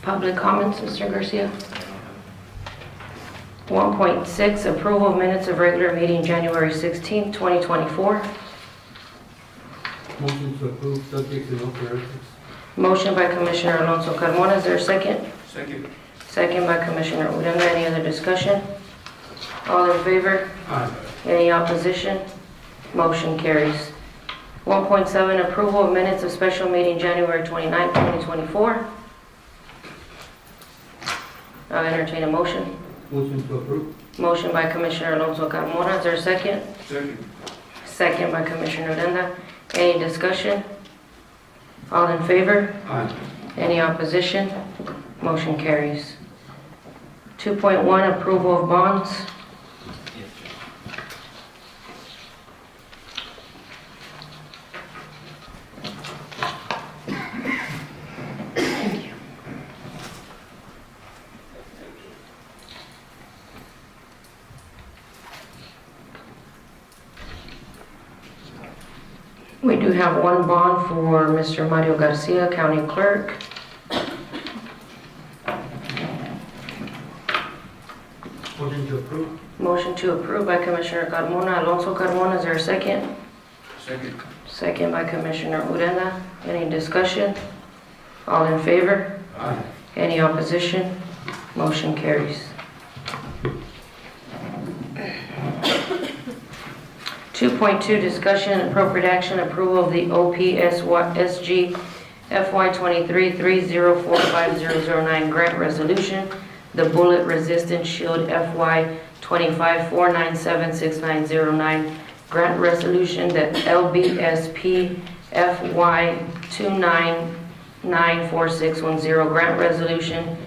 Public comments, Mr. Garcia. 1.6, approval of minutes of regular meeting January 16, 2024. Motion to approve, subject to no corrections. Motion by Commissioner Alonso Carmona. Is there a second? Second. Second by Commissioner Uranda. Any other discussion? All in favor? Aye. Any opposition? Motion carries. 1.7, approval of minutes of special meeting January 29, 2024. I'll entertain a motion. Motion to approve. Motion by Commissioner Alonso Carmona. Is there a second? Second. Second by Commissioner Uranda. Any discussion? All in favor? Aye. Any opposition? Motion carries. 2.1, approval of bonds. We do have one bond for Mr. Mario Garcia, County Clerk. Motion to approve. Motion to approve by Commissioner Carmona. Alonso Carmona, is there a second? Second. Second by Commissioner Uranda. Any discussion? All in favor? Aye. Any opposition? Motion carries. 2.2, discussion and appropriate action, approval of the OPSG FY23-30450009 grant resolution, the Bullet Resistant Shield FY25-4976909 grant resolution, the LBSP FY2994610 grant resolution,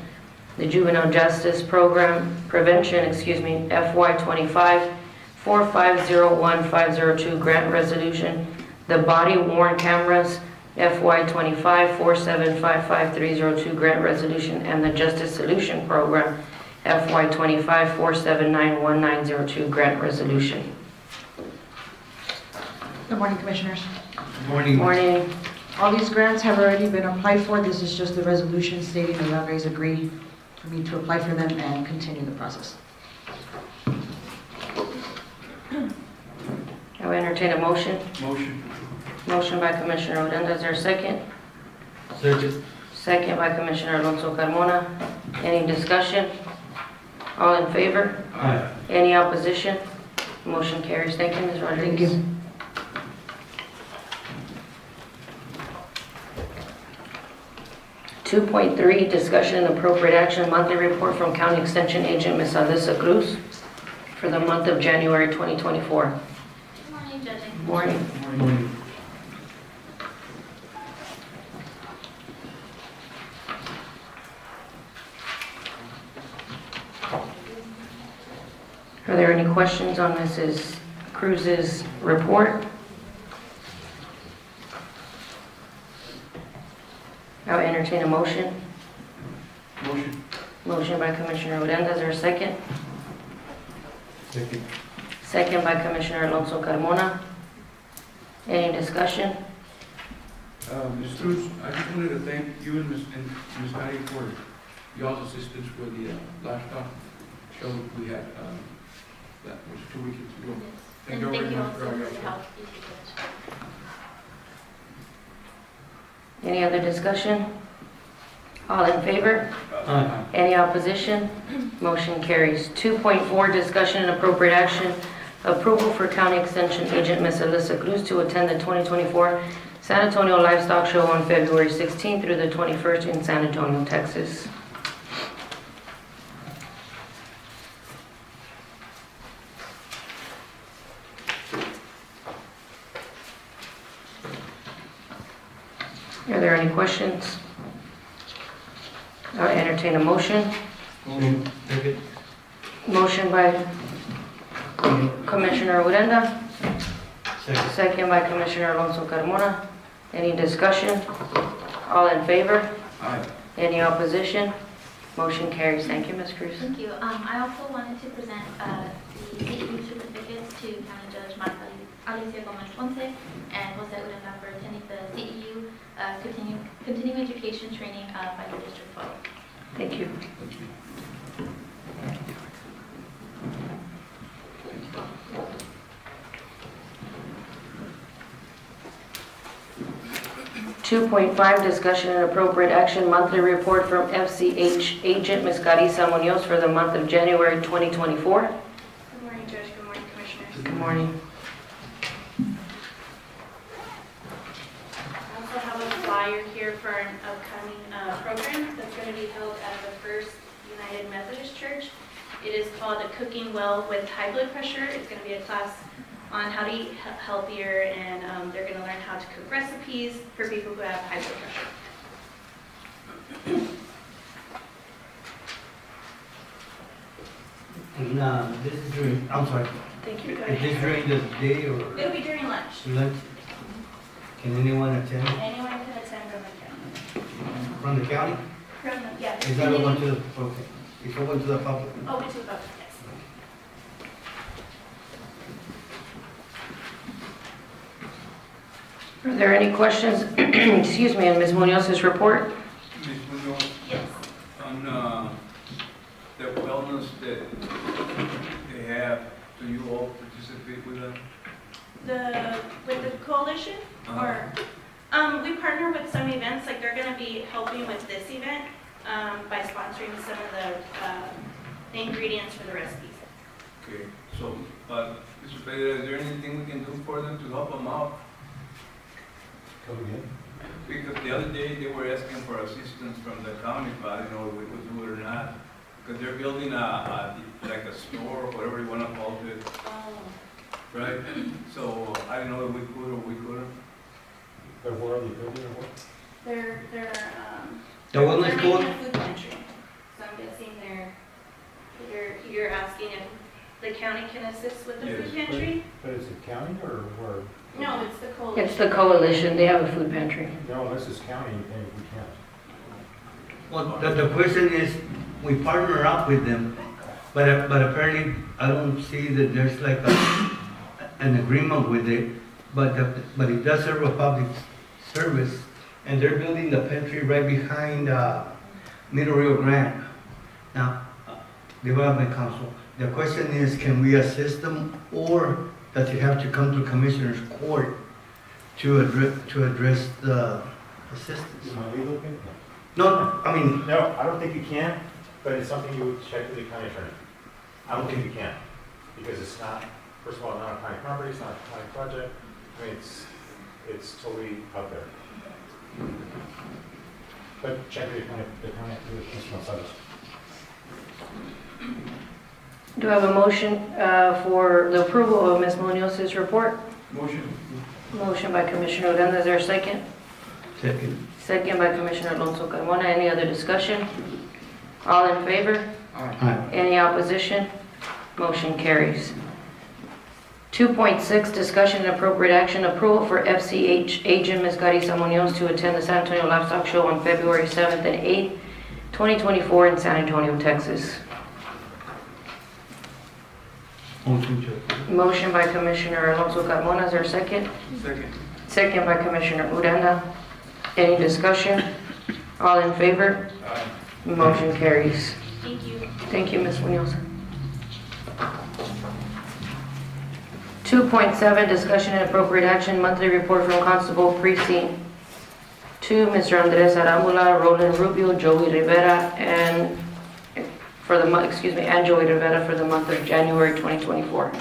the Juvenile Justice Program Prevention, FY25-4501502 grant resolution, the Body Worn Cameras FY25-4755302 grant resolution, and the Justice Solution Program FY25-4791902 grant resolution. Good morning, Commissioners. Good morning. Morning. All these grants have already been applied for. This is just the resolution stating the Landgraves agree for me to apply for them and continue the process. I will entertain a motion. Motion. Motion by Commissioner Uranda. Is there a second? Second. Second by Commissioner Alonso Carmona. Any discussion? All in favor? Aye. Any opposition? Motion carries. Thank you, Ms. Rodriguez. Thank you. Two 2.3, discussion and appropriate action, monthly report from County Extension Agent Ms. Alyssa Cruz for the month of January 2024. Good morning, Judge. Morning. Morning. Are there any questions on Mrs. Cruz's report? I will entertain a motion. Motion. Motion by Commissioner Uranda. Is there a second? Second. Second by Commissioner Alonso Carmona. Any discussion? Ms. Cruz, I just wanted to thank you and Ms. Patty for y'all's assistance for the livestock show we had, that was 2 weekends ago. And you thank very you much also for all for your the help. help. Thank you, Judge. Any other discussion? All in favor? Aye. Any opposition? Motion carries. 2.4, discussion and appropriate action, approval for County Extension Agent Ms. Alyssa Cruz to attend the 2024 San Antonio Livestock Show on February 16th through the 21st in San Antonio, Texas. Are there any questions? I'll entertain a motion. Motion. Second. Motion by Commissioner Uranda, Second. second by Commissioner Alonso Carmona. Any discussion? All in favor? Aye. Any opposition? Motion carries. Thank you, Ms. Cruz. Thank you. I also wanted to present the CEU certificates to County Judge Marta Alicia Gomez Ponce and Jose Uranda for attending the CEU continuing education training by the District 12. Thank you. Thank you. 2.5, discussion and appropriate action, monthly report from FCH agent Ms. Carissa Munoz for the month of January 2024. Good morning, Judge. Good morning, Commissioners. Good morning. I also have a flyer here for an upcoming program that's going to be held at the First United Methodist Church. It is called A Cooking Well with High Blood Pressure. It's going to be a class on how to eat healthier, and they're going to learn how to cook recipes for people who have high blood pressure. And this is during, I'm sorry, Thank you. Go is this ahead. during the day or It'll be during lunch. lunch? Can anyone attend Anyone can attend from the county. from the county? Yeah. Is that open to the, okay, it's open to the public? Open to the public, yes. Are there any questions, excuse me, on Ms. Munoz's report? Ms. Munoz, Yes. on the wellness that they have, do you all participate with that? With the coalition, or, we partner with some events, like they're gonna be helping with this event, by sponsoring some of the ingredients for the recipes. Okay, so, Mr. Pereira, is there anything we can do for them to help them out? Come again? Because the other day, they were asking for assistance from the county, but I didn't know if we would do it or not. Because they're building like a store, or whatever you wanna call it, right? So, I didn't know if we could or we couldn't. But where are they building or what? They're, The wellness they're code? making a food pantry, so I'm guessing you're asking if the county can assist with the food Yes. pantry? But is it county or where? No, it's the coalition. It's the coalition, they have a food pantry. No, unless it's county, then we can't. Well, the question is, we partner up with them, but apparently I don't see that there's like an agreement with it, but it does serve a public service, and they're building the pantry right behind Middle Rio Grande. Now, Development Council, the question is, can we assist them, or does it have to come to Commissioner's Court to address the assistance? Is my legal opinion? No, I mean, No, I don't think you can, but it's something you would check with the county attorney. I don't think you can, because it's not, first of all, not a county property, it's not a county project. I mean, it's totally out there. But check with the county, with Mr. Gonzalez. Do I have a motion for the approval of Ms. Munoz's report? Motion. Motion by Commissioner Odena, is there a second? second. Second by Commissioner Alonso Carmona. Any other discussion? All in favor? Aye. Any opposition? Motion carries. 2.6, discussion and appropriate action, approval for FCH agent Ms. Carissa Munoz to attend the San Antonio Livestock Show on February 7th and 8th, 2024 in San Antonio, Texas. Motion to approve. Motion by Commissioner Alonso Carmona, is there a second? Second. Second by Commissioner Uranda. Any discussion? All in favor? Aye. Motion carries. Thank you. Thank you, Ms. Munoz. 2.7, discussion and appropriate action, monthly report from Constable Precinct 2, Mr. Andres Arambula, Roland Rubio, Joey Rivera, and Joey Rivera for the month of January 2024.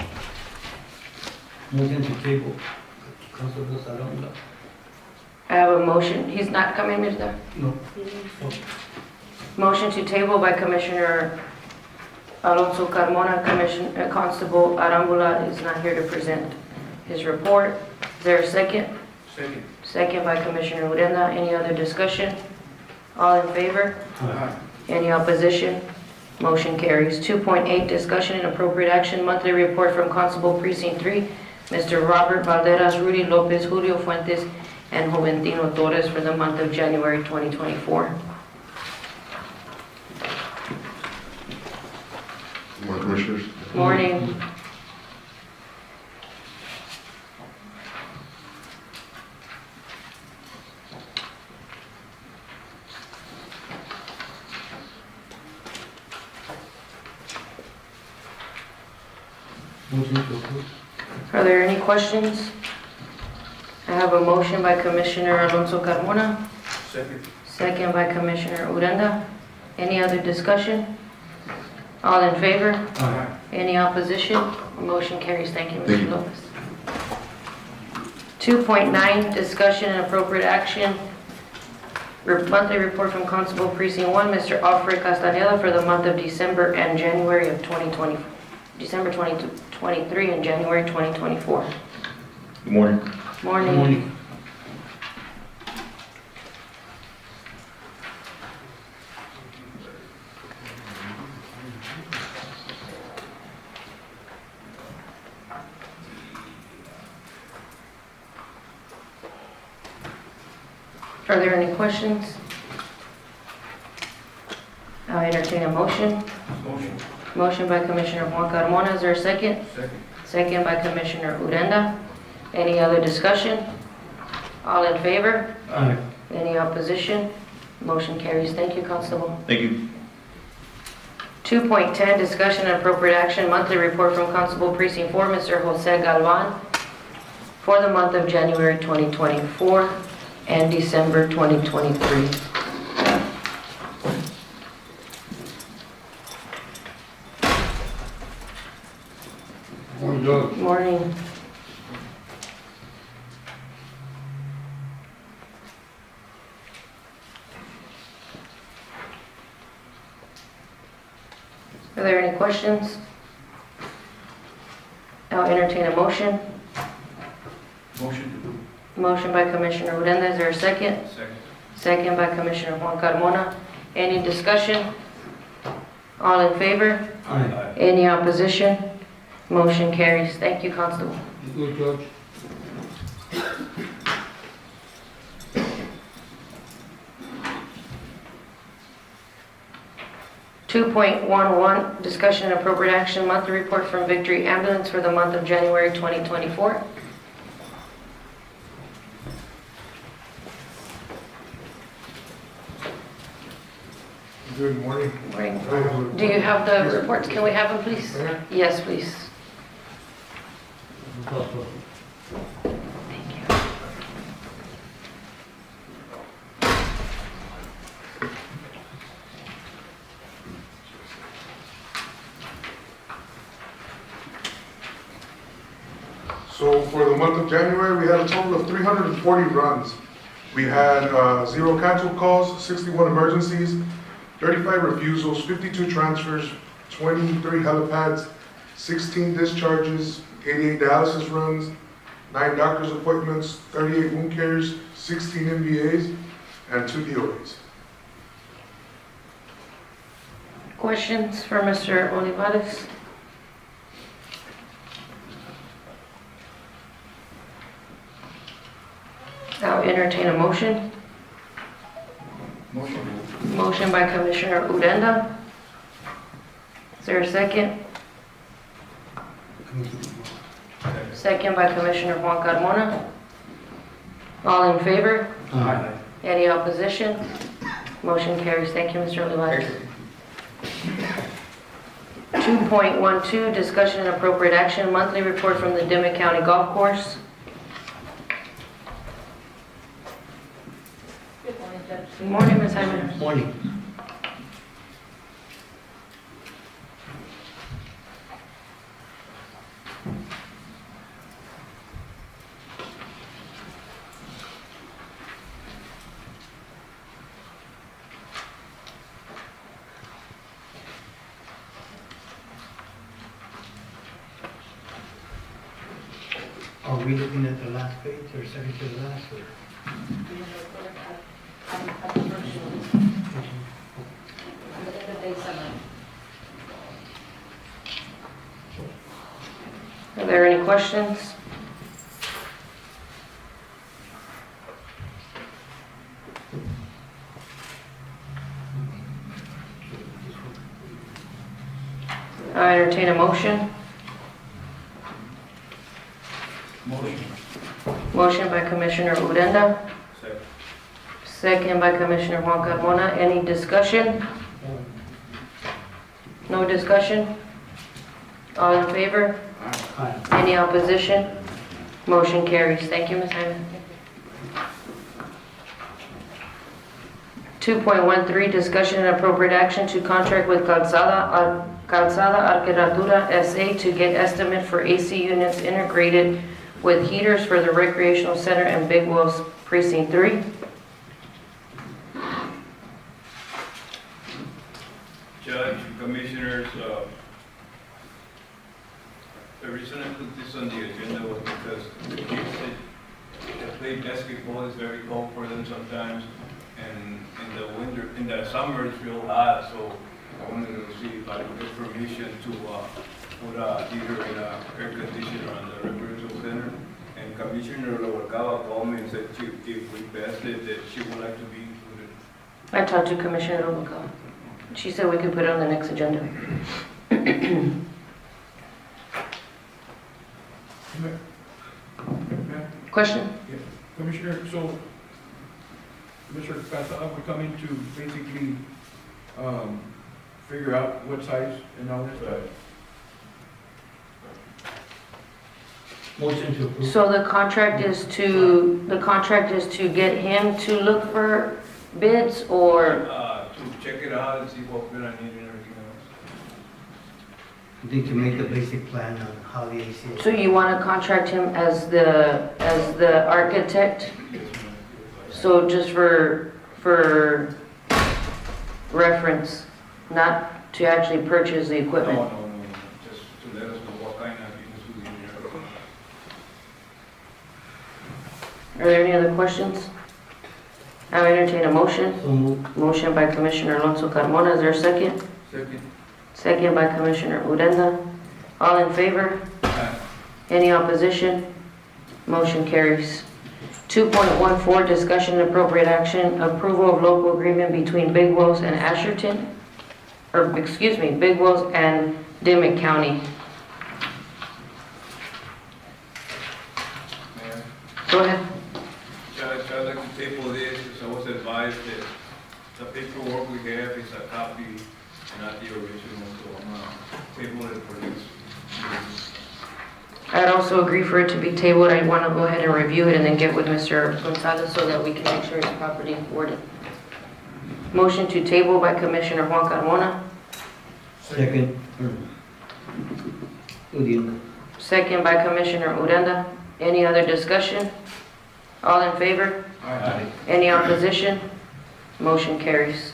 Motion to table. Constable Sarabula. I have a motion. He's not coming, Mr. No. Motion to table by Commissioner Alonso Carmona. Constable Arambula is not here to present his report. Is there a second? Second. Second by Commissioner Urenda. Any other discussion? All in favor? Aye. Any opposition? Motion carries. 2.8, discussion and appropriate action, monthly report from Constable Precinct 3, Mr. Robert Valderas, Rudy Lopez, Julio Fuentes, and Juventino Torres for the month of January 2024. Good morning, Commissioners. Morning. Motion to approve. Are there any questions? I have a motion by Commissioner Alonso Carmona, Second. second by Commissioner Uranda. Any other discussion? All in favor? Aye. Any opposition? Motion carries. Thank you, Thank Mr. you. Lopez. 2.9, discussion and appropriate action. Monthly report from Constable Precinct 1, Mr. Alfred Castaneda for the month of December and January of 2020, December 2023 and January 2024. Good morning. Morning. Good morning. Are there any questions? I'll entertain a motion. Motion. Motion by Commissioner Juan Carmona. Is there a second? Second. Second by Commissioner Uranda. Any other discussion? All in favor? Aye. Any opposition? Motion carries. Thank you, Constable. Thank you. 2.10, discussion and appropriate action, monthly report from Constable Precinct 4, Mr. Jose Galvan, for the month of January 2024 and December 2023. Morning, Judge. Morning. Are there any questions? I'll entertain a motion. Motion. Motion by Commissioner Uranda. Is there a second? Second. Second by Commissioner Juan Carmona. Any discussion? All in favor? Aye. Any opposition? Motion carries. Thank you, Constable. Good, Judge. 2.11, discussion and appropriate action, monthly report from Victory Ambulance for the month of January 2024. Good morning. Morning. Do you have the reports? Can we have them, please? Yes, please. Thank you. So for the month of January, we had a total of 340 runs. We had 0 cancel calls, 61 emergencies, 35 refusals, 52 transfers, 23 helipads, 16 discharges, 88 dialysis runs, 9 doctor's appointments, 38 wound cares, 16 MVAs, and 2 DOAs. Questions for Mr. Olivares? I'll entertain a motion. Motion. Motion by Commissioner Uranda. Is there a second? Second by Commissioner Juan Carmona. All in favor? Aye. Any opposition? Motion carries. Thank you, Mr. Olivares. 2.12, discussion and appropriate action, monthly report from the Dimmit County Golf Course. Good morning, Ms. Hyman. Morning. Are we looking at the last page or second to the last? Or? Are there any questions? I entertain a motion. Motion. Motion by Commissioner Uranda. Second. Second by Commissioner Juan Carmona. Any discussion? No discussion? All in favor? Aye. Aye. Any opposition? Motion carries. Thank you, Ms. Hyman. 2.13, discussion and appropriate action to contract with Calzada Arqueratura S.A. to get estimate for AC units integrated with heaters for the recreational center and Big Wells Precinct 3. Judge, Commissioners, the reason I put this on the agenda was because the kids that play basketball is very cold for them sometimes, and in the summer it's real hot, so I wanted to see if I could get permission to put a heater and a air conditioner on the recreational center. And Commissioner Lowercava called me and said if we passed it, that she would like to be included. I talked to Commissioner Noguera. She said we could put it on the next agenda. Question? Yeah. Commissioner, so Mr. Casa, we're coming to basically figure out what size and all this stuff. Motion to approve. So the contract is to get him to look for bids, or To check it out and see what we're gonna need and everything else. I think to make the basic plan on how the AC is. so you want to contract him as the architect? Yes, ma'am. So just for reference, not to actually purchase the No, equipment? just to let us know what kind of units we need. Are there any other questions? I will entertain a motion. So moved. Motion by Commissioner Alonso Carmona, is there a second? Second. Second by Commissioner Urenda. All in favor? Any opposition? Motion carries. 2.14, discussion and appropriate action, approval of local agreement between Big Wells and Asherton, or excuse me, Big Wells and Dimmit County. Mayor, Go ahead. Judge, I'd like to table this, because I was advised that the paperwork we have is a copy, not the original, so I'm tabling it for this. I'd also agree for it to be tabled. I want to go ahead and review it and then get with Mr. Gonzalez so that we can make sure it's properly worded. Motion to table by Commissioner Juan Carmona, Second. Udine. second by Commissioner Urenda. Any other discussion? All in favor? Aye. Any opposition? Motion carries.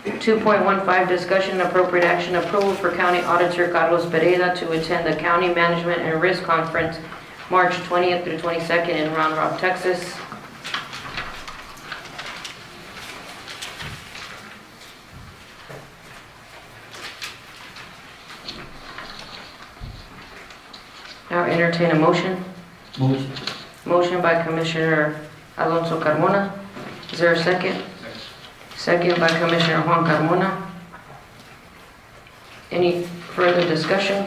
2.15, discussion and appropriate action, approval for County Auditor Carlos Pereira to attend the County Management and Risk Conference, March 20th through 22nd in Round Rock, Texas. Now entertain a motion. Motion. Motion by Commissioner Alonso Carmona. Is there a second? Second by Commissioner Juan Carmona. Any further discussion?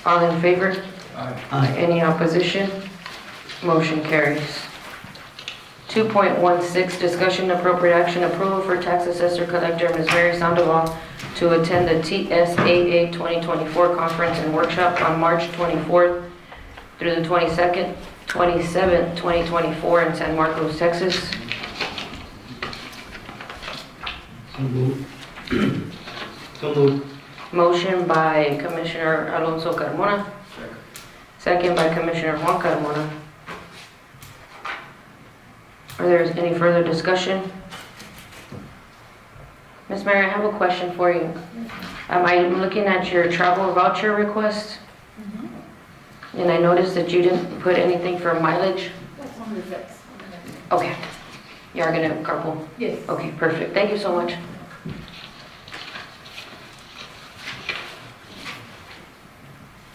All in favor? Aye. Any opposition? Motion carries. 2.16, discussion and appropriate action, approval for tax assessor collector Ms. Mary Sandoval to attend the TSAA 2024 conference and workshop on March 24th through the 27th, 2024 in San Marcos, Texas. So moved. So moved. Motion by Commissioner Alonso Carmona. Second by Commissioner Juan Carmona. Are there any further discussion? Ms. Mary, I have a question for you. I'm looking at your travel voucher request, and I noticed that you didn't put anything for mileage. That's on the fix. Okay. You are gonna carpool? Yes. Okay, perfect. Thank you so much.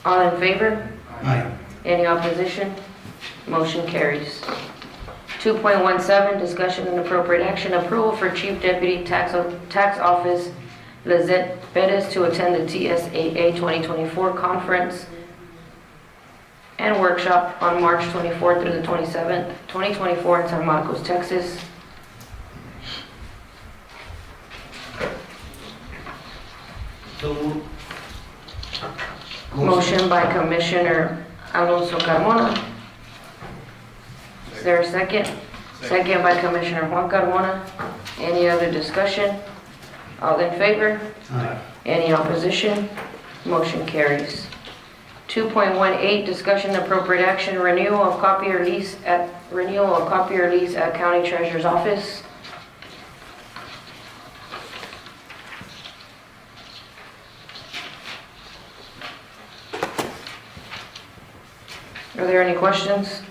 All in favor? Aye. Any opposition? Motion carries. 2.17, discussion and appropriate action, approval for Chief Deputy Tax Office Lizette Perez to attend the TSAA 2024 conference and workshop on March 24th through the 27th, 2024 in San Marcos, Texas. So moved. Motion by Commissioner Alonso Carmona. Is there a second? Second by Commissioner Juan Carmona. Any other discussion? All in favor? Aye. Any opposition? Motion carries. 2.18, discussion and appropriate action, renewal of copier lease at County Treasurer's Office. Are there any questions?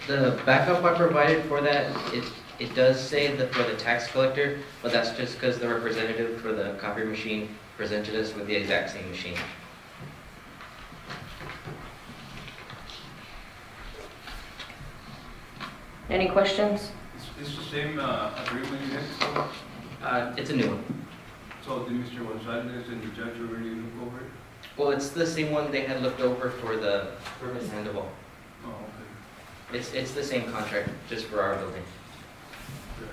The backup I provided for that, it does say that for the tax collector, but that's just because the representative for the copier machine presented us with the exact same machine. Any questions? It's the same agreement you have, It's a new one. so did Mr. Gonzalez and the judge already look over it? Well, it's the same one they had looked over for Miss Sandoval. Oh, okay. It's the same contract, just for our building. Good.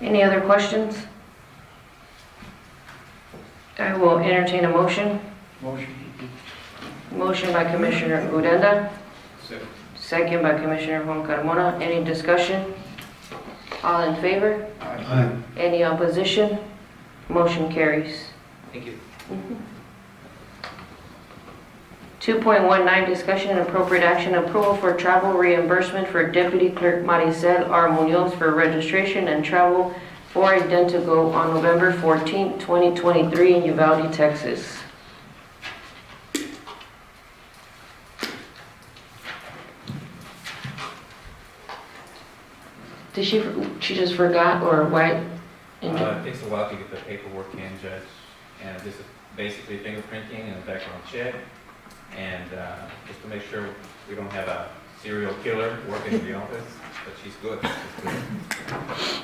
Any other questions? I will entertain a motion. Motion. Motion by Commissioner Uranda, Second. second by Commissioner Juan Carmona. Any discussion? All in favor? Aye. Any opposition? Motion carries. Thank you. 2.19, discussion and appropriate action, approval for travel reimbursement for Deputy Clerk Maricel R. Munoz for registration and travel for Identigo on November 14, 2023 in Uvalde, Texas. Did she just forgot or why? It takes a while to get the paperwork in, Judge, and this is basically fingerprinting and a background check, and just to make sure we don't have a serial killer working in the office, but she's good. She's good.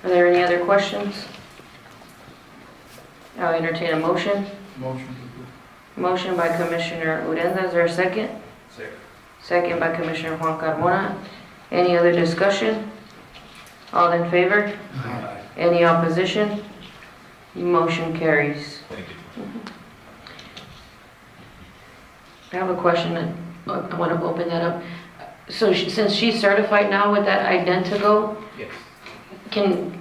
Are there any other questions? I'll entertain a motion. Motion to approve. Motion by Commissioner Urenda, is there a second? Second. Second by Commissioner Juan Carmona. Any other discussion? All in favor? Aye. Any opposition? Motion carries. Thank you. I have a question, and I want to open that up. So since she's certified now with that Identigo, Yes. can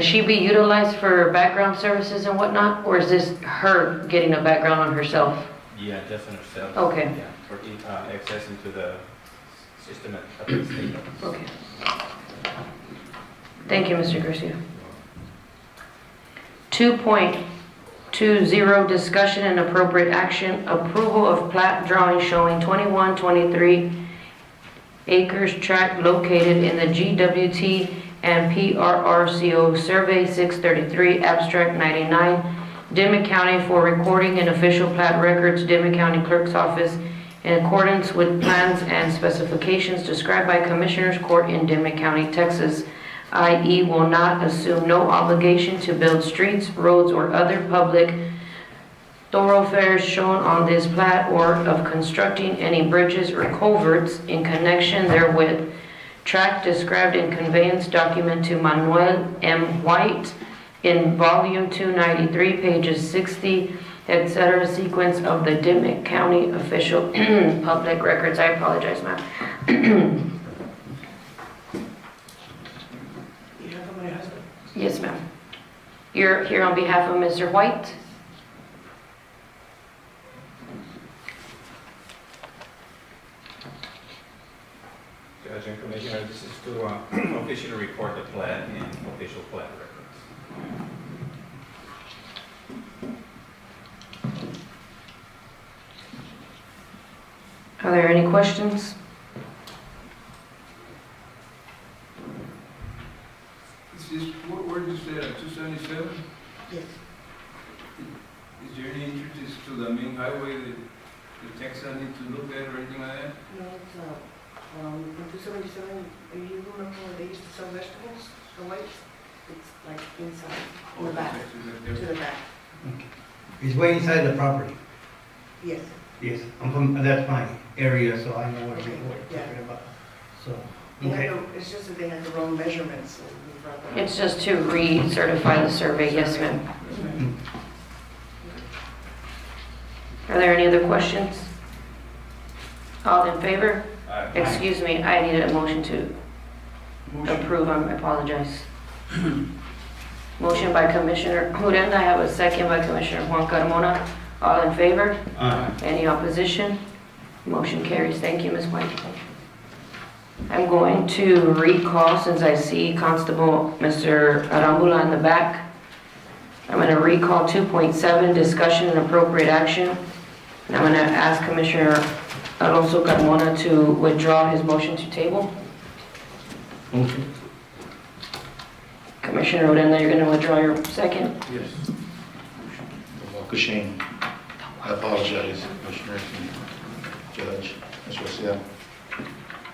she be utilized for background services and whatnot? Or is this her getting a background on herself? Yeah, just on herself. Okay. Yeah, for access into the system at the state office. Okay. Thank you, Mr. Garcia. 2.20, discussion and appropriate action, approval of plat drawing showing 2123 acres tract located in the GWT and PRRCO Survey 633, Abstract 99, Dimmit County for recording in official plat records, Dimmit County Clerk's Office, in accordance with plans and specifications described by Commissioners Court in Dimmit County, Texas, i.e. will not assume no obligation to build streets, roads, or other public thoroughfares shown on this plat or of constructing any bridges or culverts in connection therewith. Tract described in conveyance document to Manuel M. White in volume 293, pages 60, etc., sequence of the Dimmit County official public records. I apologize, ma'am. Yes, ma'am. You're here on behalf of Mr. White? Judge and Commissioner, this is to officially record the plat in official plat records. Are there any questions? Where did you say that, 277? Yes. Is there any entrances to the main highway that the Texans need to look at or anything like that? No, it's, in 277, you remember where they used to sell vegetables, the whites? It's like inside, in the back, to the back. It's way inside the property. Yes. Yes, I'm from, that's my area, so I know what Okay, you're yeah. talking about. So, They had Okay. It's just that they had the wrong measurements. And we brought that up. It's just to recertify the survey, yes, ma'am. Are there any other questions? All in favor? Excuse me, I need a motion to approve, I apologize. Motion by Commissioner Uranda, I have a second by Commissioner Juan Carmona. All in favor? Any opposition? Motion carries. Thank you, Ms. White. I'm going to recall, since I see Constable Mr. Arambula in the back. I'm going to recall 2.7, discussion and appropriate action. And I'm going to ask Commissioner Alonso Carmona to withdraw his motion to table. Motion. Commissioner Uranda, you're going to withdraw your second? Yes. Shane. I apologize, Commissioner and Judge, Ms. Garcia.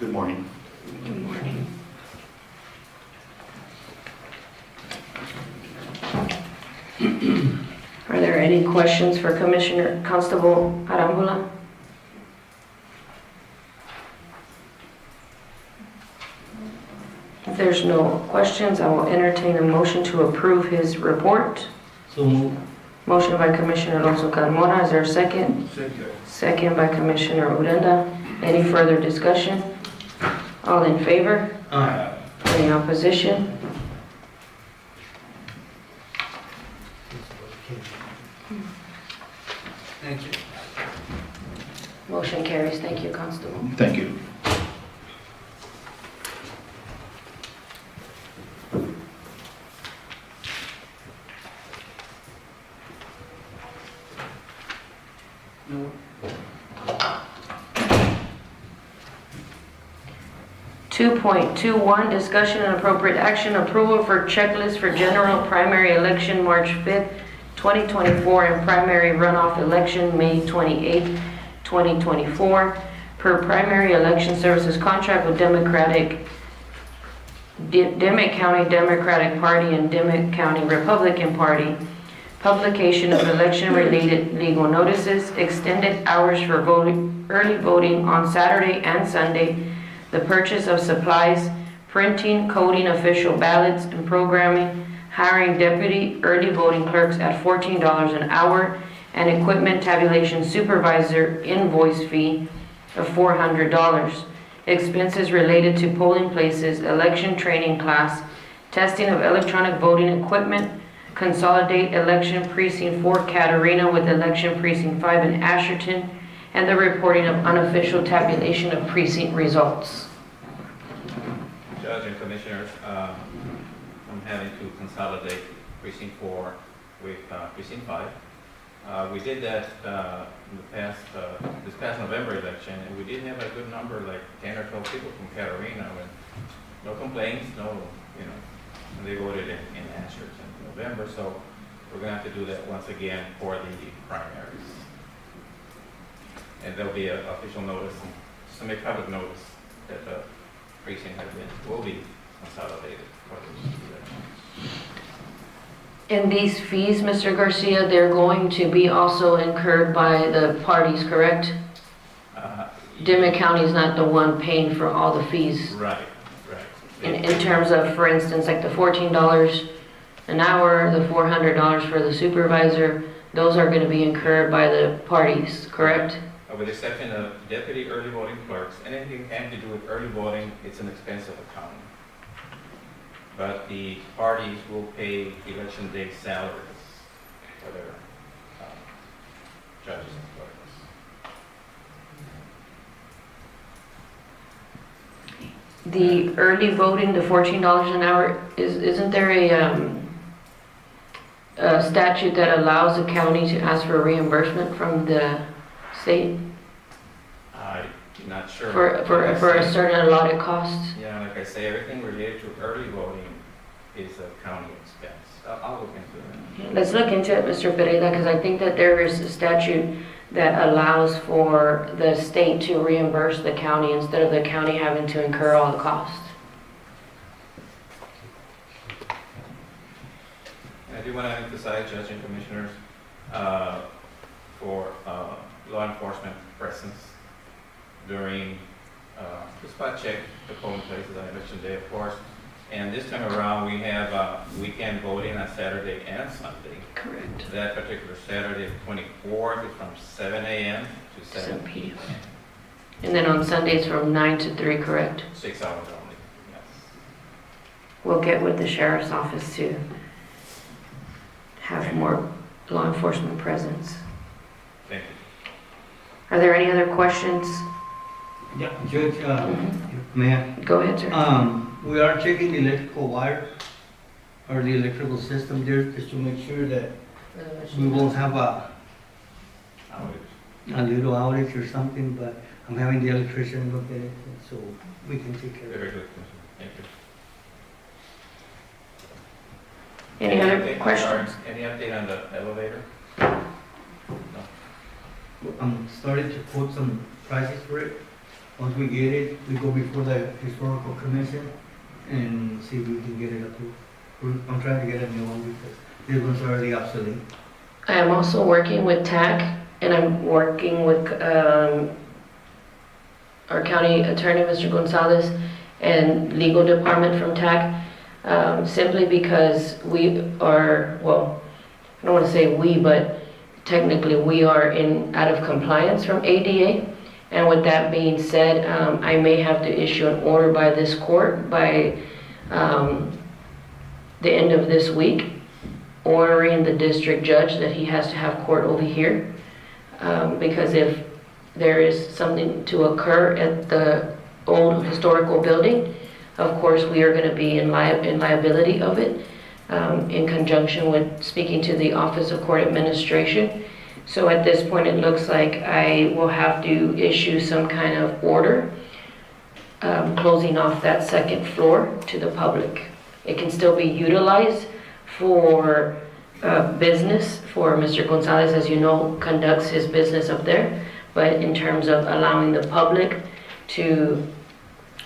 Good morning. Good morning. Are there any questions for Commissioner Constable Arambula? If there's no questions, I will entertain a motion to approve his report. So move. Motion by Commissioner Alonso Carmona, is there a second? Second. Second by Commissioner Uranda. Any further discussion? All in favor? Aye. Any opposition? Thank you. Motion carries. Thank you, Constable. Thank you. No. 2.21, discussion and appropriate action, approval for checklist for general primary election March 5th, 2024, and primary runoff election May 28th, 2024, per primary election services contract with Dimmit County Democratic Party and Dimmit County Republican Party, publication of election-related legal notices, extended hours for early voting on Saturday and Sunday, the purchase of supplies, printing, coding official ballots, and programming, hiring deputy early voting clerks at $14 an hour, and equipment tabulation supervisor invoice fee of $400. Expenses related to polling places, election training class, testing of electronic voting equipment, consolidate election precinct 4 Catarina with election precinct 5 in Asherton, and the reporting of unofficial tabulation of precinct results. Judge and Commissioners, I'm having to consolidate precinct 4 with precinct 5. We did that in the past, this past November election, and we did have a good number, like 10 or 12 people from Catarina, and no complaints, and they voted in Asherton in November, so we're going to have to do that once again for the primaries. And there'll be an official notice, some public notice that the precinct will be consolidated for this election. And these fees, Mr. Garcia, they're going to be also incurred by the parties, correct? Dimmit County is not the one paying for all the fees. Right. In terms of, for instance, like the $14 an hour, the $400 for the supervisor, those are going to be incurred by the parties, correct? With the exception of deputy early voting clerks, anything having to do with early voting, it's an expense of the county. But the parties will pay election day salaries for their judges and clerks. The early voting, the $14 an hour, isn't there a statute that allows the county to ask for reimbursement from the state I'm not sure. for a certain allotted cost? Yeah, like I say, everything related to early voting is a county expense. I'll look into it. Let's look into it, Mr. Pereira, because I think that there is a statute that allows for the state to reimburse the county instead of the county having to incur all the costs. I do want to emphasize, Judge and Commissioners, for law enforcement presence during the spot check the polling places I mentioned there, of course. And this time around, we have weekend voting on Saturday and Sunday. Correct. That particular Saturday, 24th, is from 7 a.m. to 7 7 p.m. And then on Sundays from 9 to 3, correct? 6 hours only, yes. We'll get with the sheriff's office to have more law enforcement presence. Thank you. Are there any other questions? Yeah, Judge, may I? Go ahead, sir. We are checking the electrical wire or the electrical system there just to make sure that we won't have a little outage or something, but I'm having the electrician look at it so we can take care of it. Very good, Commissioner. Thank you. Any other update- questions? sorry, Any update on the elevator? No. I'm starting to quote some prices for it. Once we get it, we go before the historical commission and see if we can get it approved. I'm trying to get a new one because this one's already obsolete. I am also working with TAC, and I'm working with our county attorney, Mr. Gonzalez, and legal department from TAC, simply because we are, well, I don't want to say we, but technically we are out of compliance from ADA. And with that being said, I may have to issue an order by this court by the end of this week, ordering the district judge that he has to have court over here. Because if there is something to occur at the old historical building, of course, we are going to be in liability of it, in conjunction with speaking to the Office of Court Administration. So at this point, it looks like I will have to issue some kind of order closing off that second floor to the public. It can still be utilized for business, for Mr. Gonzalez, as you know, conducts his business up there. But in terms of allowing the public to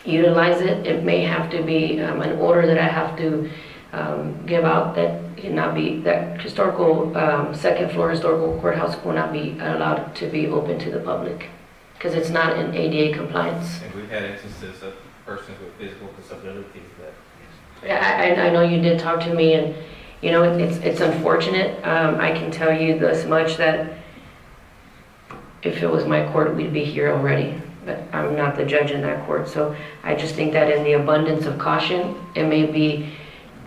utilize it, it may have to be an order that I have to give out that cannot be, that historical, second floor historical courthouse will not be allowed to be open to the public because it's not in ADA compliance. And we've had instances of persons with physical disabilities that. Yeah, I know you did talk to me, and you know it's unfortunate. I can tell you this much, that if it was my court, we'd be here already. But I'm not the judge in that court, so I just think that in the abundance of caution, it may be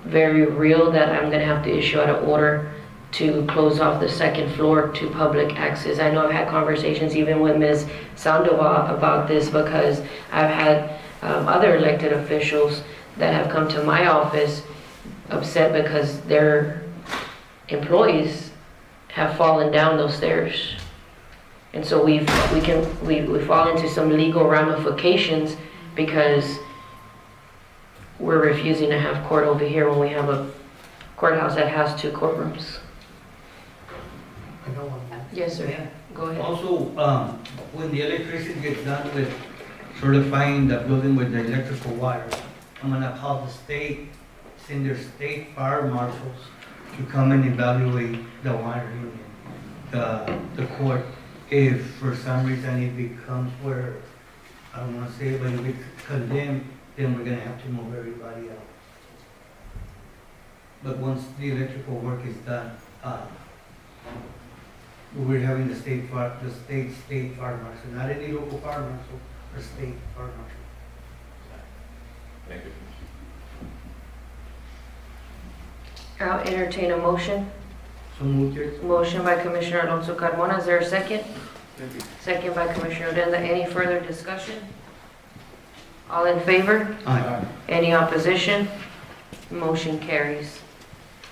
very real that I'm going to have to issue out an order to close off the second floor to public access. I know I've had conversations even with Ms. Sandoval about this, because I've had other elected officials that have come to my office upset because their employees have fallen down those stairs. And so we fall into some legal ramifications because we're refusing to have court over here when we have a courthouse that has 2 courtrooms. I know one. Yes, sir. Yeah. Go ahead. Also, when the electrician gets done with certifying the building with the electrical wire, I'm gonna call the state, send their state fire marshals to come and evaluate the wiring in the court. If for some reason it becomes where, I don't wanna say it, but if it's condemned, then we're gonna have to move everybody out. But once the electrical work is done, we're having the state fire marshal, not any local fire marshal, or state fire marshal. Thank you. I'll entertain a motion. So moved, Judge. Motion by Commissioner Alonso Carmona. Is there a second? Thank you. Second by Commissioner Odena. Any further discussion? All in favor? Aye. Any opposition? Motion carries.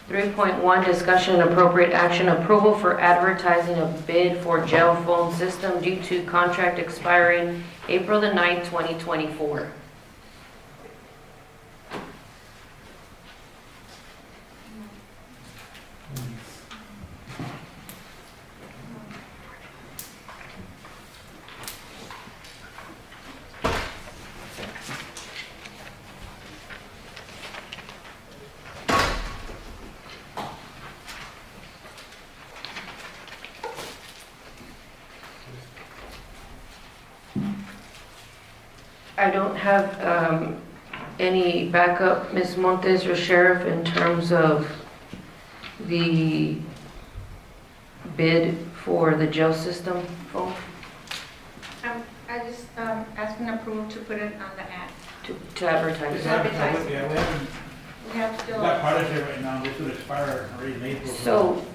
3.1, discussion and appropriate action, approval for advertising a bid for jail phone system due to contract expiring April the 9th, 2024. I don't have any backup, Ms. Montes or Sheriff, in terms of the bid for the jail system phone I just asking approval to put it on the ad. to advertise. Advertise. Yeah, we haven't, We have we still. got products here right now, this would expire already in April. So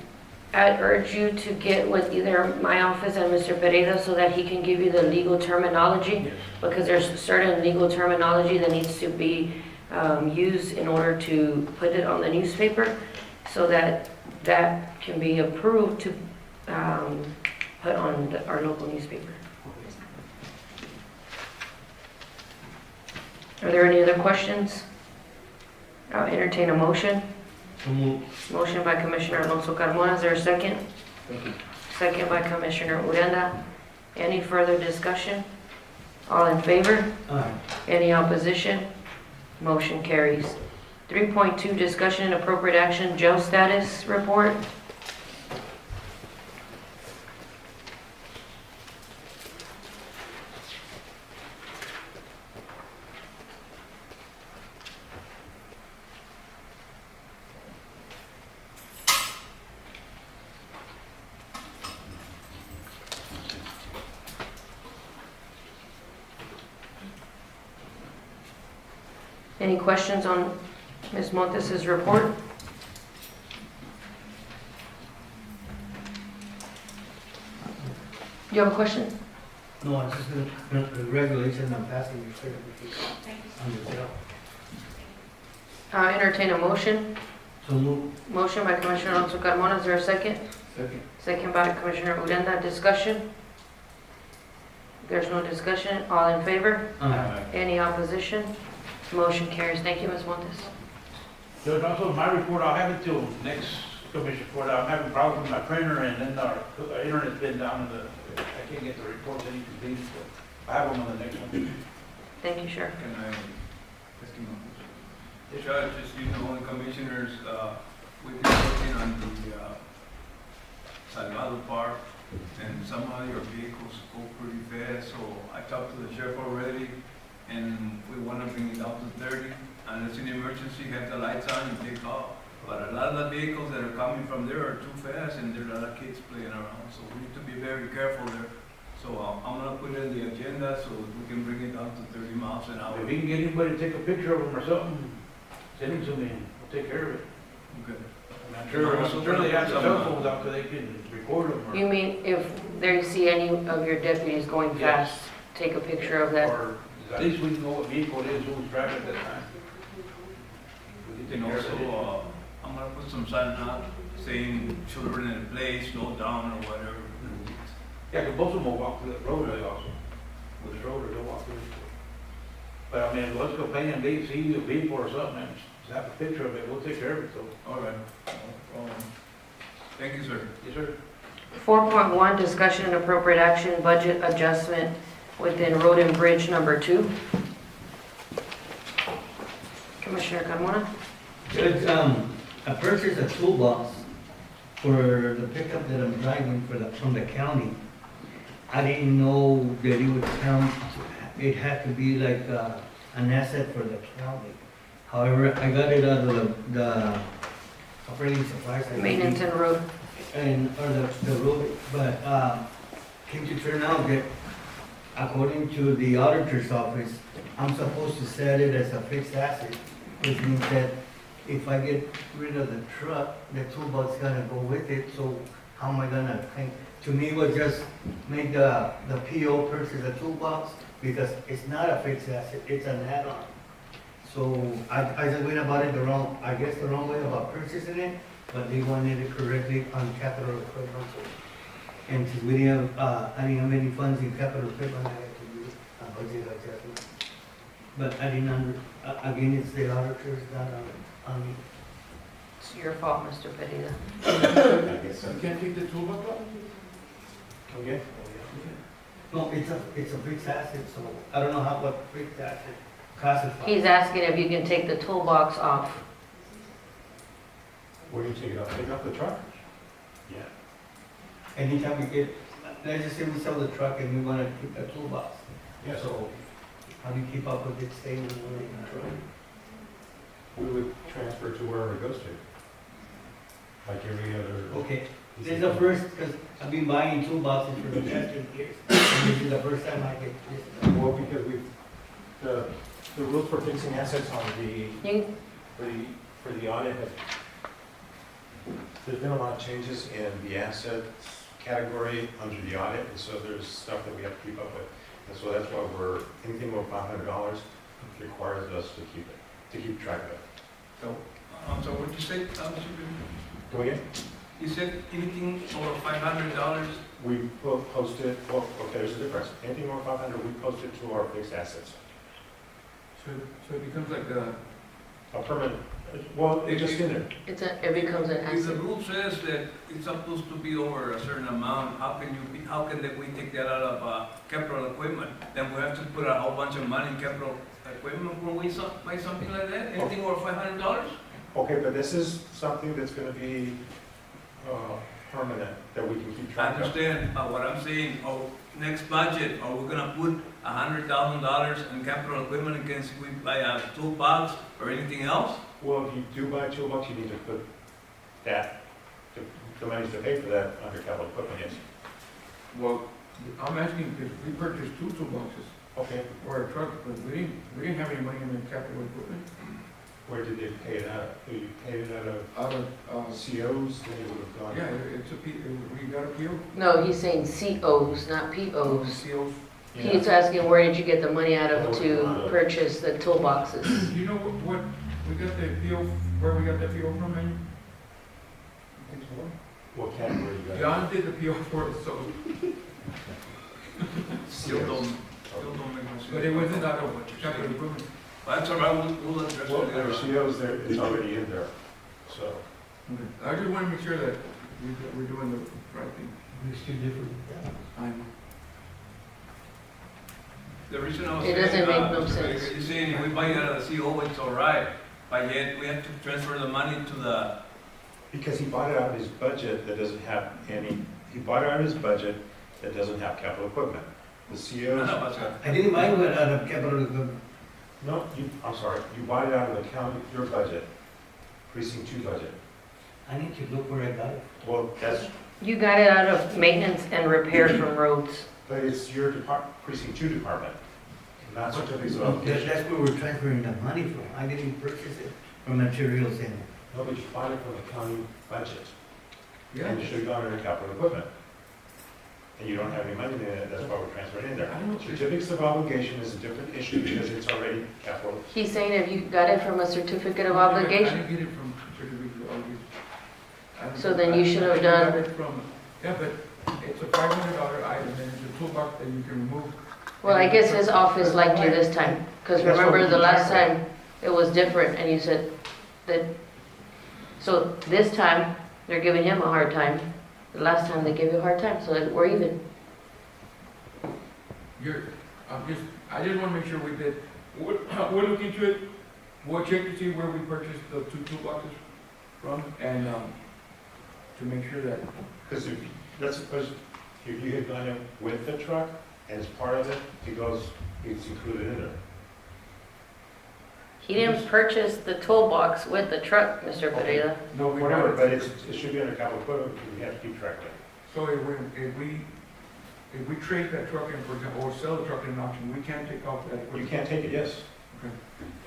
I urge you to get with either my office and Mr. Pereira so that he can give you the legal terminology, Yes. because there's certain legal terminology that needs to be used in order to put it on the newspaper, so that that can be approved to put on our local newspaper. Are there any other questions? I'll entertain a motion. Motion by Commissioner Alonso Carmona, is there a second? Second by Commissioner Uranda. Any further discussion? All in favor? Any opposition? Motion carries. 3.2, discussion and appropriate action, jail status report. Any questions on Ms. Montes' report? Do you have a question? No, it's just the regulation I'm passing your certificate on the jail. Entertain a motion. So move. Motion by Commissioner Alonso Carmona, is there a second? Second. Second by Commissioner Uranda. Discussion? There's no discussion. All in favor? Any opposition? Motion carries. Thank you, Ms. Montes. Judge, also my report, I'll have it till next commission report. I'm having problems with my printer and then our internet's been down and I can't get the reports any completed, so I have them on the next one. Thank you, Sheriff. Can I ask him a question? Judge, as you know, the commissioners, we've been working on the Salvador Park, and some of your vehicles go pretty fast, so I talked to the sheriff already, and we want to bring it down to 30. Unless in emergency, have the lights on and take off. But a lot of the vehicles that are coming from there are too fast, and there are a lot of kids playing around, so we need to be very careful there. So I'm gonna put it in the agenda so we can bring it down to 30 miles an hour. If you can get anybody to take a picture of them or something, send them to me, we'll take care of it. Okay. I'm sure they have the cell phones out so they can record them. You mean if they see any of your deputies going Yes. fast, take a picture of that? Or at least we can know what vehicle it is, who's driving at that time. We can And take care of it. also, I'm gonna put some sign out saying children in play, slow down or whatever. Yeah, because most of them will walk through that roadway also. With the stroller, they'll walk through it. But I mean, if let's go pay and they see a vehicle or something, and snap a picture of it, we'll take care of it, so. All right. Thank you, sir. Yes, sir. 4.1, discussion and appropriate action, budget adjustment within Road and Bridge number 2. Commissioner Carmona? Judge, I purchased a toolbox for the pickup that I'm driving from the county. I didn't know that it would count, it had to be like an asset for the county. However, I got it out of the operating supplies. I Maintenance and road. or the road, but came to turn out that according to the auditor's office, I'm supposed to set it as a fixed asset, which means that if I get rid of the truck, the toolbox is gonna go with it, so how am I gonna think? To me, it was just make the PO purchase a toolbox, because it's not a fixed asset, it's an add-on. So I just went about it the wrong way about purchasing it, but they wanted it correctly on capital equipment. And since we didn't have, I didn't have any funds in capital equipment, I had to do a budget adjustment. But I didn't again, it's the auditors, not on me. It's your fault, Mr. Pereira. I guess so. You can't take the toolbox out? Okay. No, it's a fixed asset, so I don't know what fixed asset classifies. He's asking if you can take the toolbox off. Where do you take it off? Take it off the truck? Yeah. Anytime we get, let's just say we sell the truck and we wanna keep the toolbox. Yeah, so How do you keep up with it staying in the We would transfer to wherever it goes to. Like every other. Okay, this is the first, because I've been buying toolboxes for the past 10 years. And this is the first time I get this. Well, because the rules for fixing assets on You, for the audit have, there's been a lot of changes in the assets category under the audit, and so there's stuff that we have to keep up with. And so that's why anything over $500 requires us to keep track of it. So, so what you say, Mr. Bennett? Go again? You said anything over $500? We post it, well, okay, there's a difference. Anything over 500, we post it to our fixed assets. So it becomes like A permanent, well, it's just in there. it becomes an If the asset. rule says that it's supposed to be over a certain amount, how can we take that out of capital equipment? Then we have to put a whole bunch of money in capital equipment when we buy something like that? Anything over $500? Okay, but this is something that's gonna be permanent, that we can keep I track of. understand, but what I'm saying, next budget, are we gonna put $100,000 in capital equipment in case we buy a toolbox or anything else? Well, if you do buy a toolbox, you need to put that, the money to pay for that under capital equipment, yes. well, I'm asking because we purchased 2 toolboxes Okay, for a truck, but we didn't have any money in the capital equipment. where did they pay it out of? You paid it out of Out of, COs, then it would have gone. yeah, it's we got a PO. No, he's saying COs, not POs. COs. Yeah. He's asking where did you get the money out of to purchase the toolboxes? You know what, we got the PO, where we got the PO from, man? What category you got? John did the PO for us, so, Still don't make much sense. but it wasn't out of capital equipment. That's all right, we'll address Well, it under later. COs, there, it's already in there, so. Okay. I just want to make sure that we're doing the right thing. It's too different. I know. The reason I was It saying, doesn't make no Mr. Baker, sense. you're saying if we buy it out of the CO, it's all right, but yet we have to transfer the money to the, Because he bought it out of his budget that doesn't have he bought it out of his budget that doesn't have capital equipment. The COs, I didn't buy it out of capital equipment. no, I'm sorry, you bought it out of the county, your budget, precinct 2 budget. I need to look where I got it. Well, that's, You got it out of maintenance and repair from roads. but it's your precinct 2 department, not certificates of Well, obligation. that's where we're transferring the money from. I didn't purchase it from materials in. No, but you bought it from the county budget, Yeah. and you should have gone under capital equipment. And you don't have any money in it, that's why we're transferring in there. I don't know. Certificates of obligation is a different issue because it's already capital. He's saying if you got it from a certificate of I obligation, didn't get it from certificate of obligation. So then you should have done- I got it from, yeah, but it's a $500 item, and it's a toolbox that you can remove. well, I guess his office liked you this time. Because That's what remember we the last tried. time, it was different and you said that, so this time, they're giving him a hard time. The last time they gave you a hard time, so that we're even. I just want to make sure we did, we'll look into it. We'll check to see where we purchased the 2 toolboxes from, and, to make sure that, Because if, that's supposed, if you had gone in with the truck as part of it, it's included in there. He didn't purchase the toolbox with the truck, Mr. Pereira. no, we Whatever, don't. but it should be under capital equipment because we have to keep track of it. So if we trade that truck in, for example, or sell the truck in an auction, we can't take off that You equipment. can't take it, yes.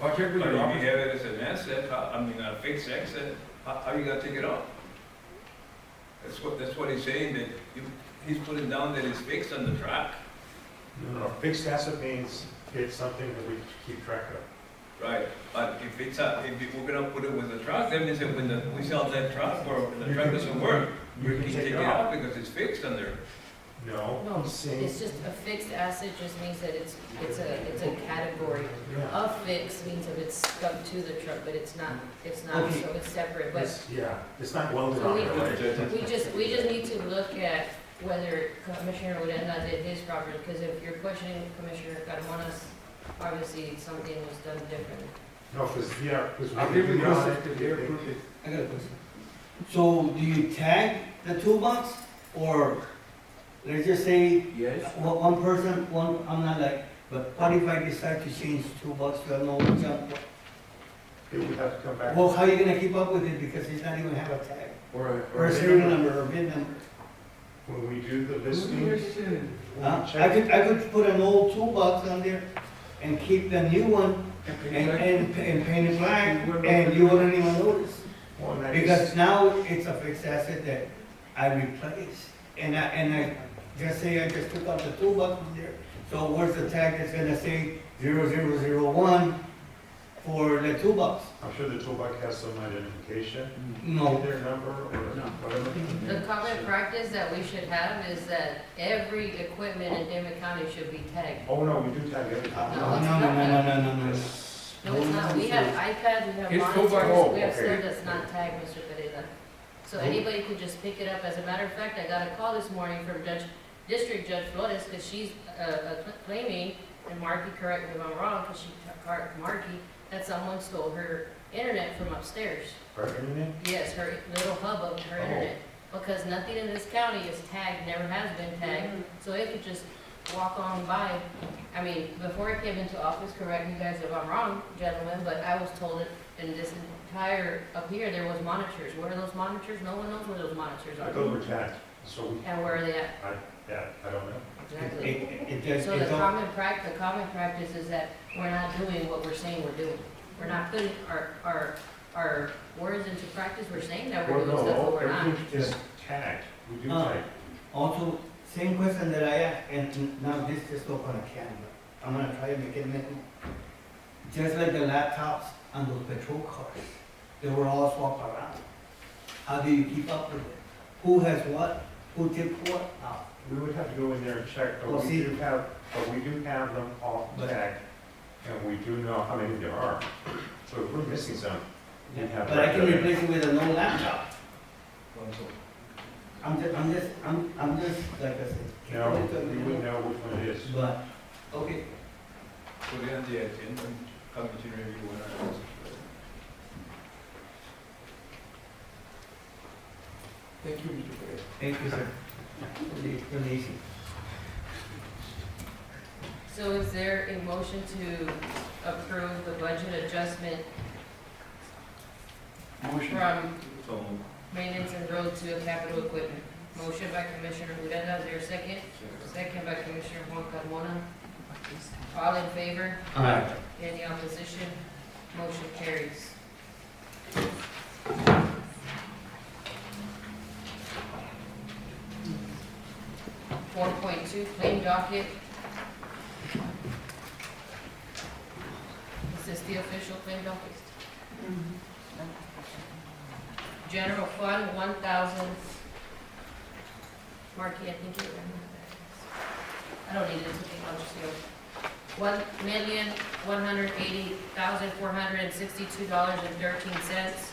I'll check with but if your you office. have it as an asset, a fixed asset, how you gonna take it off? That's what he's saying, that he's putting down that it's fixed on the track. No, fixed asset means it's something that we keep track of. Right, but if we're gonna put it with the truck, that means that when we sell that truck or the truck doesn't work, we can take it out because it's fixed under. No. No, he's saying- it's just a fixed asset just means that it's a category. Yeah. A fix means if it's stuck to the truck, but it's not, Okay. so it's separate, but It's not welded So on we- there, right? we just need to look at whether Commissioner Odena did his properly, because if you're questioning Commissioner Carmona's, obviously something was done differently. No, because I'll give you the office because they approved it. I got a question. So do you tag the toolbox, or let's just say Yes. one person, I'm not like, But what if I decide to change $2 to an old junk? It would have to come back. Well, how are you gonna keep up with it, because it's not even have a tag, Or or a serial number, or VIN number? When we do the listings, I could put an old $2 on there and keep the new one and paint it black, and you wouldn't even notice. well, that Because is, now it's a fixed asset that I replaced, and I just say I just took out the $2 from there. So where's the tag that's gonna say 0001 for the $2? I'm sure the toolbox has some identification, No. their number or whatever. The common practice that we should have is that every equipment in Dimmit County should be tagged. Oh, no, we do tag everything. No, No. No, it's not. We have iPads, we have It's monitors, totally- we have okay. stuff that's not tagged, Mr. Pereira. So anybody could just pick it up. As a matter of fact, I got a call this morning from District Judge Flores, because she's claiming, and Marky, correct me if I'm wrong, because she correct Marky, that someone stole her internet from upstairs. Our internet? Yes, her little hub of her internet. Because nothing in this county is tagged, never has been tagged, so it could just walk on by. I mean, before I came into office, correct me guys if I'm wrong, gentlemen, but I was told that in this entire, up here, there was monitors. Where are those monitors? No one knows where those monitors I are. thought we were tagged, so we, And where are they at? I don't know. Exactly. So the common practice is that we're not doing what we're saying we're doing. We're not putting our words into practice. We're saying that we're Well, doing stuff, but no, we're not. everything's just tagged, we do tag. Also, same question that I asked, and now this just opened a can, but I'm gonna try to make it mental. Just like the laptops on those patrol cars, they were all swapped around. How do you keep up with it? Who has what? Who took what? We would have to go in there and check, Well, but we see- do have them all tagged, and we do know how many there are. So if we're missing some, we have. But I can replace it with a no laptop. I'm just, like I said. No, we wouldn't know which one it is. But, okay, Put it on the agenda, coming to review when I. Thank you, Mr. Perez. thank you, sir, for the explanation. So is there a motion to approve the budget adjustment Motion. from So, maintenance and road to capital equipment? Motion by Commissioner Uranda, is there a second? Second by Commissioner Juan Carmona. All in favor? Aye. Any opposition? Motion carries. Four point two, claim docket. Is this the official claim docket? General fund, 1,000. Marky, I think you're I don't need it, it's okay, I'll just go. $1,180,462.13.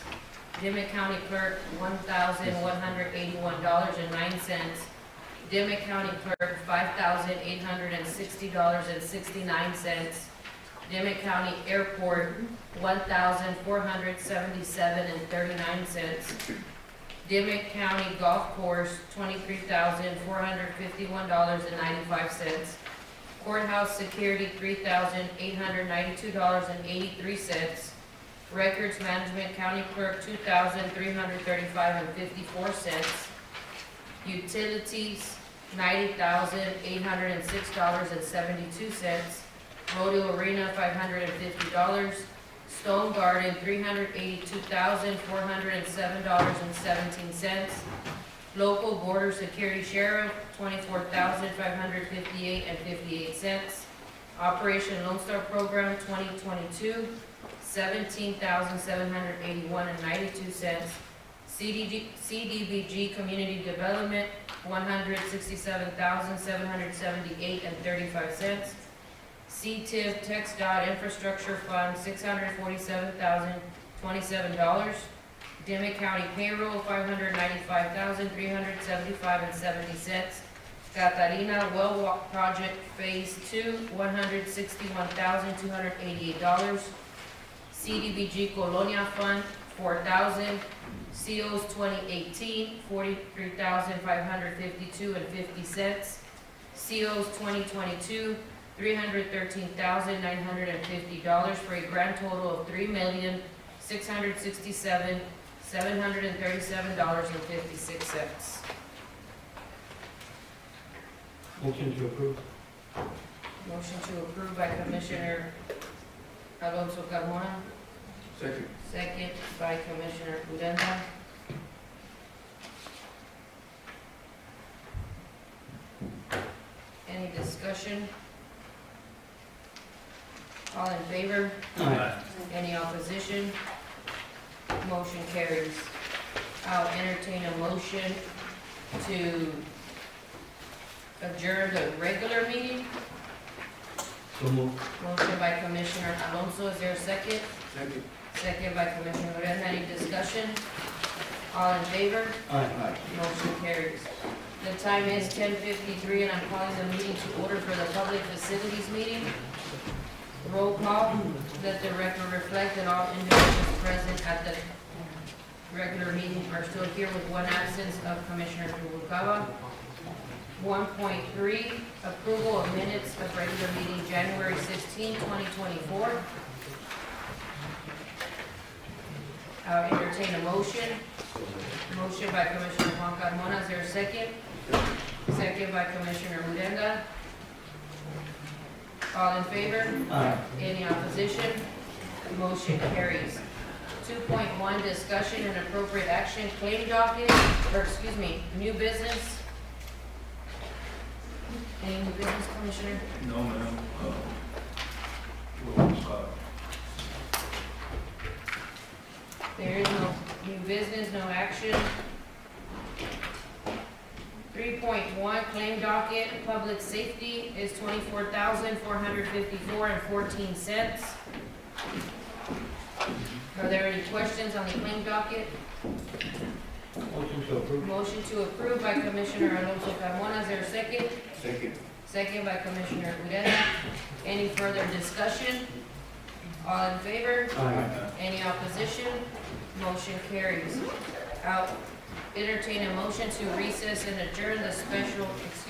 Dimmit County Clerk, $1,181.09. Dimmit County Clerk, $5,860.69. Dimmit County Airport, $1,477.39. Dimmit County Golf Course, $23,451.95. Courthouse Security, $3,892.83. Records Management County Clerk, $2,335.54. Utilities, $90,806.72. Rodeo Arena, $550. Stone Garden, $382,407.17. Local Border Security Sheriff, $24,558.58. Operation Lone Star Program 2022, $17,781.92. CDBG Community Development, $167,778.35. CTIF Text Dot Infrastructure Fund, $647,027. Dimmit County Payroll, $595,375.70. Catalina Well Walk Project Phase 2, $161,288. CDBG Colonia Fund, $4,000. COs 2018, $43,552.50. COs 2022, $313,950 for a grand total of $3,667,737.56. Motion to approve. Motion to approve by Commissioner Alonso Carmona, Second. second by Commissioner Uranda. Any discussion? All in favor? Any opposition? Motion carries. I'll entertain a motion to adjourn the regular meeting. So move. Motion by Commissioner Alonso, is there a second? Second. Second by Commissioner Uranda, any discussion? All in favor? Aye. Motion carries. The time is 10:53 and I'm calling the meeting to order for the public facilities meeting. Roll call, let the record reflect that all individuals present at the regular meeting are still here with one absence of Commissioner Noguera. 1.3, approval of minutes of regular meeting January 16, 2024. I'll entertain a motion. Motion by Commissioner Juan Carmona, is there a second? Second by Commissioner Uranda. All in favor? Aye. Any opposition? Motion carries. 2.1, discussion and appropriate action, claim docket, new business. Any new business, Commissioner? No, ma'am. There is no new business, no action. 3.1, claim docket, public safety is $24,454.14. Are there any questions on the claim docket? Motion to approve. Motion to approve by Commissioner Alonso Carmona, is there a second? Second. Second by Commissioner Uranda. Any further discussion? All in favor? Aye. Any opposition? Motion carries. I'll entertain a motion to recess and adjourn the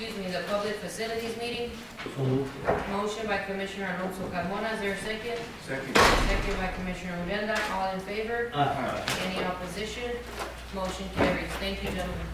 the public facilities meeting. So move. Motion by Commissioner Alonso Carmona, is there a second? Second. Second by Commissioner Uranda, all in favor? Aye. Any opposition? Motion carries. Thank you, gentlemen.